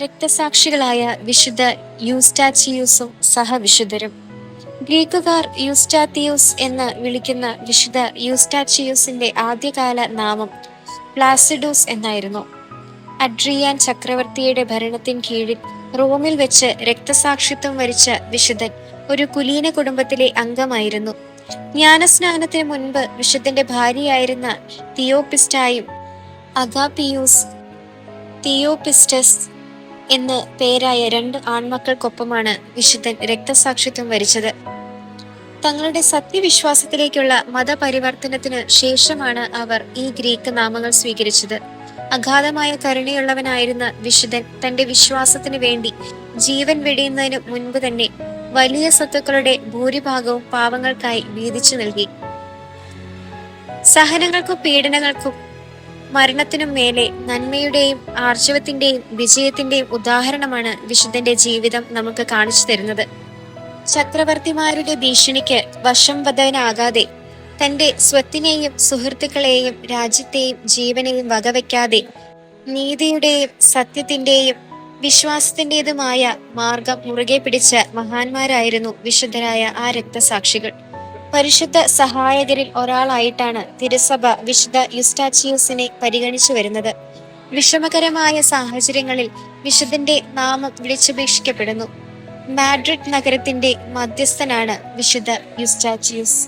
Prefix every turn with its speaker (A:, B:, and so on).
A: രക്തസാക്ഷികളായ വിശുദ്ധ യൂസ്റ്റാച്ചിയൂസും സഹവിശുദ്ധരും. ഗ്രീക്കുകാർ യൂസ്റ്റാത്തിയൂസ് എന്ന് വിളിക്കുന്ന വിശുദ്ധ യൂസ്റ്റാച്ചിയൂസിന്റെ ആദ്യകാല നാമം പ്ലാസിഡൂസ് എന്നായിരുന്നു. അഡ്രിയാൻ ചക്രവർത്തിയുടെ ഭരണത്തിൻ കീഴിൽ റോമിൽ വെച്ച് രക്തസാക്ഷിത്വം വരിച്ച വിശുദ്ധൻ ഒരു കുലീന കുടുംബത്തിലെ അംഗമായിരുന്നു. ജ്ഞാനസ്നാനത്തിന് മുൻപ് വിശുദ്ധന്റെ ഭാര്യയായിരുന്ന തിയോപിസ്റ്റായും അഗാപിയൂസ്, തിയോപിസ്റ്റസ് എന്ന് പേരായ 2 ആൺമക്കൾക്കൊപ്പമാണ് വിശുദ്ധൻ രക്തസാക്ഷിത്വം വരിച്ചത്. തങ്ങളുടെ സത്യവിശ്വാസത്തിലേക്കുള്ള മതപരിവർത്തനത്തിനു ശേഷമാണ് അവർ ഈ ഗ്രീക്ക് നാമങ്ങൾ സ്വീകരിച്ചത്. അഗാധമായ കരുണയുള്ളവനായിരുന്ന വിശുദ്ധൻ തന്റെ വിശ്വാസത്തിനു വേണ്ടി ജീവൻ വെടിയുന്നതിനു മുൻപ് തന്നെ വലിയ സ്വത്തുക്കളുടെ ഭൂരിഭാഗവും പാവങ്ങൾക്കായി വീതിച്ചു നൽകി. സഹനങ്ങൾക്കും പീഡനങ്ങൾക്കും മരണത്തിനും മേലെ നന്മയുടെയും ആർജവത്തിന്റെയും വിജയത്തിന്റെയും ഉദാഹരണമാണ് വിശുദ്ധന്റെ ജീവിതം നമുക്ക് കാണിച്ചു തരുന്നത്. ചക്രവർത്തിമാരുടെ ഭീഷണിക്ക് വശംവദനാകാതെ, തന്റെ സ്വത്തിനെയും സുഹൃത്തുക്കളെയും രാജ്യത്തെയും ജീവനെയും വകവെക്കാതെ നീതിയുടെയും സത്യത്തിന്റെയും വിശ്വാസത്തിന്റേതുമായ മാർഗം മുറുകെ പിടിച്ച മഹാന്മാരായിരുന്നു വിശുദ്ധരായ ആ രക്തസാക്ഷികൾ. പരിശുദ്ധ സഹായകരിൽ ഒരാളായിട്ടാണ് തിരുസഭ വിശുദ്ധ യൂസ്റ്റാച്ചിയൂസിനെ പരിഗണിച്ചു വരുന്നത്. വിഷമകരമായ സാഹചര്യങ്ങളിൽ വിശുദ്ധന്റെ നാമം വിളിച്ചപേക്ഷിക്കപ്പെടുന്നു. മാഡ്രിഡ് നഗരത്തിന്റെ മധ്യസ്ഥനാണ് വിശുദ്ധ യൂസ്റ്റാച്ചിയൂസ്.